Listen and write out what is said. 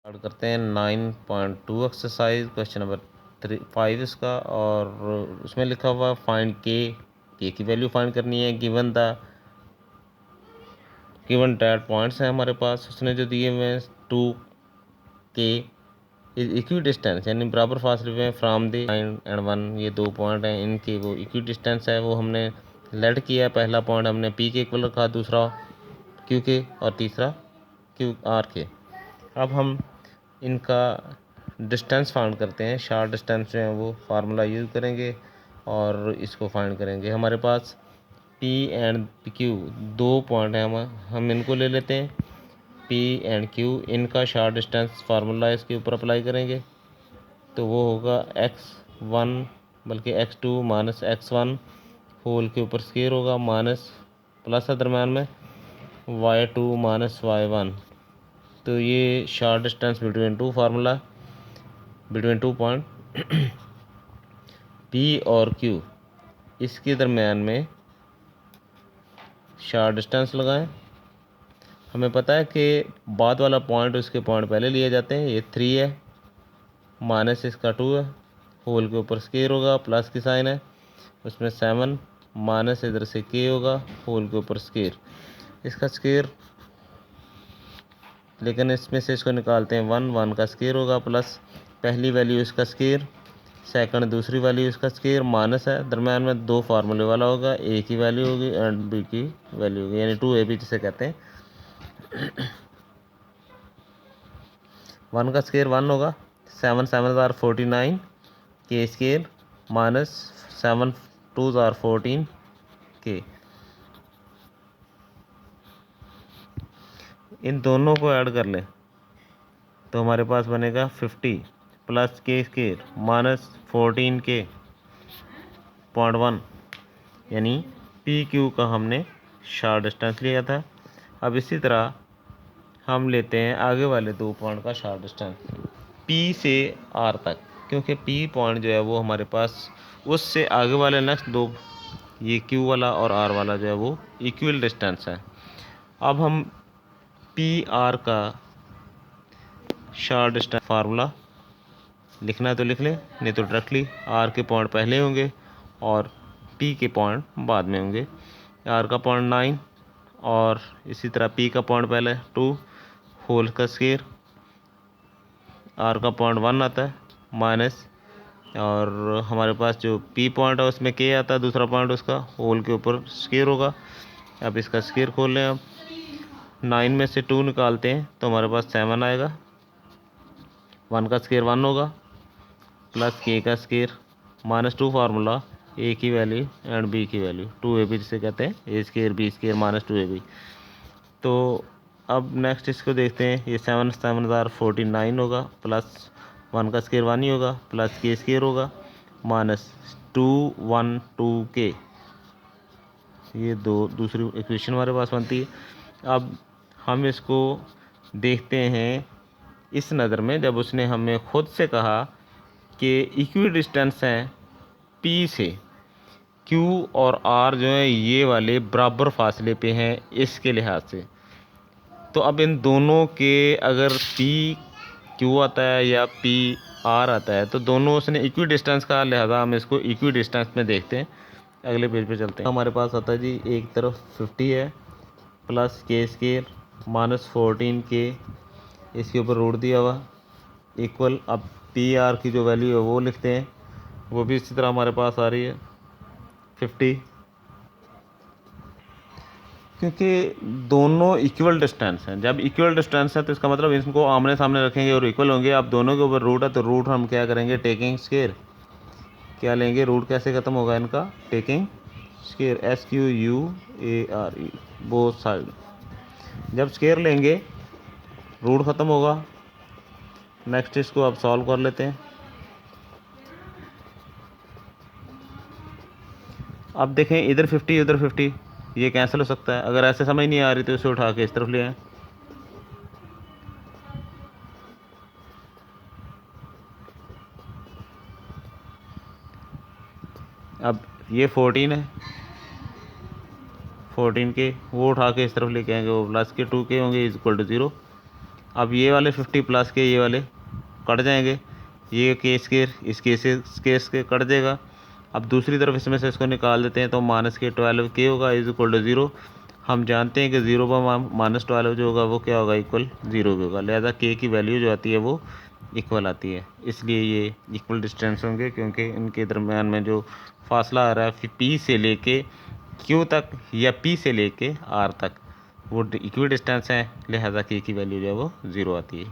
Start करते हैं 9.2 exercise question number 5 इसका। और उसमें लिखा हुआ फाइंड के की वैल्यू फाइंड करनी है गिवन डैट पॉइंट्स हैं हमारे पास। उसने जो दिए हुए 2 के इज इक्वी डिस्टेंस यानी बराबर फासले में फ्राम द 9 एंड 1, ये 2 पॉइंट हैं, इनके वो इक्वी डिस्टेंस है, वो हमने लेट किया। पहला पॉइंट हमने पी के इक्वल रखा, दूसरा क्यू के और तीसरा क्यू आर के। अब हम इनका डिस्टेंस फाइंड करते हैं। शार्ट डिस्टेंस जो है वो फार्मूला यूज़ करेंगे और इसको फाइंड करेंगे। हमारे पास P एंड Q 2 पॉइंट हैं, हम इनको ले लेते हैं P एंड Q। इनका शार्ट डिस्टेंस फार्मूला इसके ऊपर अप्लाई करेंगे तो वो होगा x1 बल्कि x2 माइनस x1 होल के ऊपर स्क्वायर होगा, माइनस प्लस है दरम्यान में y2 माइनस y1। तो ये short distance between two point P और Q, इसके दरम्यान में शार्ट डिस्टेंस लगाएं। हमें पता है कि बाद वाला पॉइंट उसके पॉइंट पहले लिए जाते हैं। ये 3 है, माइनस इसका 2 है, होल के ऊपर स्क्वायर होगा, प्लस की साइन है, उसमें 7 माइनस इधर से K होगा, होल के ऊपर स्क्वायर, इसका स्क्वायर, लेकिन इसमें से इसको निकालते हैं 1 का स्क्वायर होगा, प्लस पहली वैल्यू इसका स्क्वायर, सेकंड दूसरी वैल्यू इसका स्क्वायर, माइनस है दरम्यान में 2 फार्मूले वाला होगा, ए की वैल्यू होगी एंड बी की वैल्यू होगी, यानी 2AB जिसे कहते हैं। 1 का स्क्वायर 1 होगा, 7 7 ज़ार 49 के स्क्वायर माइनस 7 2 ज़ार 14 के। इन दोनों को ऐड कर लें तो हमारे पास बनेगा 50 प्लस के स्क्वायर माइनस 14 के पॉइंट 1, यानी पी क्यू का हमने शार्ट डिस्टेंस लिया था। अब इसी तरह हम लेते हैं आगे वाले 2 पॉइंट का शार्ट डिस्टेंस पी से आर तक, क्योंकि पी पॉइंट जो है वो हमारे पास उससे आगे वाले नेक्स्ट 2, ये क्यू वाला और आर वाला जो है वो इक्वल डिस्टेंस है। अब हम पी आर का शार्ट डिस्टेंस फार्मूला लिखना है तो लिख लें, नहीं तो डायरेक्टली आर के पॉइंट पहले होंगे और पी के पॉइंट बाद में होंगे। आर का पॉइंट 9 और इसी तरह पी का पॉइंट पहले 2 होल का स्क्वायर, आर का पॉइंट 1 आता है माइनस, और हमारे पास जो पी पॉइंट है उसमें के आता है, दूसरा पॉइंट उसका होल के ऊपर स्क्वायर होगा। अब इसका स्क्वायर खोल लें, अब 9 में से 2 निकालते हैं तो हमारे पास 7 आएगा, 1 का स्क्वायर 1 होगा, प्लस के का स्क्वायर माइनस 2 फार्मूला ए की वैल्यू एंड बी की वैल्यू 2AB जिसे कहते हैं, A square B square minus 2AB। तो अब नेक्स्ट इसको देखते हैं, ये 7 7 ज़ार 49 होगा, प्लस 1 का स्क्वायर 1 ही होगा, प्लस के स्क्वायर होगा, माइनस 2 1 2 के, ये दूसरी इक्वेशन हमारे पास बनती है। अब हम इसको देखते हैं इस नज़र में, जब उसने हमें खुद से कहा कि इक्वी डिस्टेंस हैं पी से क्यू और आर जो है ये वाले बराबर फासले पे हैं इसके लिहाज से, तो अब इन दोनों के अगर पी क्यू आता है या पी आर आता है तो दोनों उसने इक्वी डिस्टेंस का, लिहाजा हम इसको इक्वी डिस्टेंस में देखते हैं। अगले पेज पे चलते हैं। हमारे पास आता है जी, एक तरफ 50 है, प्लस के स्क्वायर माइनस 14 के, इसके ऊपर रूट दिया हुआ इक्वल। अब पी आर की जो वैल्यू है वो लिखते हैं, वो भी इसी तरह हमारे पास आ रही है 50, क्योंकि दोनों इक्वल डिस्टेंस हैं। जब इक्वल डिस्टेंस है तो इसका मतलब इनको आमने सामने रखेंगे और इक्वल होंगे। अब दोनों के ऊपर रूट है तो रूट हम क्या करेंगे, टेकिंग स्क्वायर, क्या लेंगे, रूट कैसे ख़त्म होगा इनका, taking square, SQUARE both side. जब स्क्वायर लेंगे रूट ख़त्म होगा। नेक्स्ट इसको अब सॉल्व कर लेते हैं। अब देखें, इधर 50 उधर 50, ये कैंसिल हो सकता है। अगर ऐसे समझ नहीं आ रही तो इसे उठा के इस तरफ ले आएं। अब ये 14 है, 14 के वो उठा के इस तरफ लेके आएंगे, वो प्लस के 2 के होंगे इज इक्वल टू 0। अब ये वाले 50 प्लस के ये वाले कट जाएंगे, ये के स्केयर इसके कट जाएगा। अब दूसरी तरफ इसमें से इसको निकाल देते हैं, तो माइनस के 12 के होगा इज इक्वल टू 0। हम जानते हैं कि 0 पर माइनस 12 जो होगा वो क्या होगा, इक्वल 0 के होगा। लिहाजा के की वैल्यू जो आती है वो इक्वल आती है, इसलिए ये इक्वल डिस्टेंस होंगे, क्योंकि इनके दरम्यान में जो फासला आ रहा है पी से लेके क्यू तक या पी से लेके आर तक वो इक्वी डिस्टेंस है, लिहाजा के की वैल्यू जो है वो 0 आती है।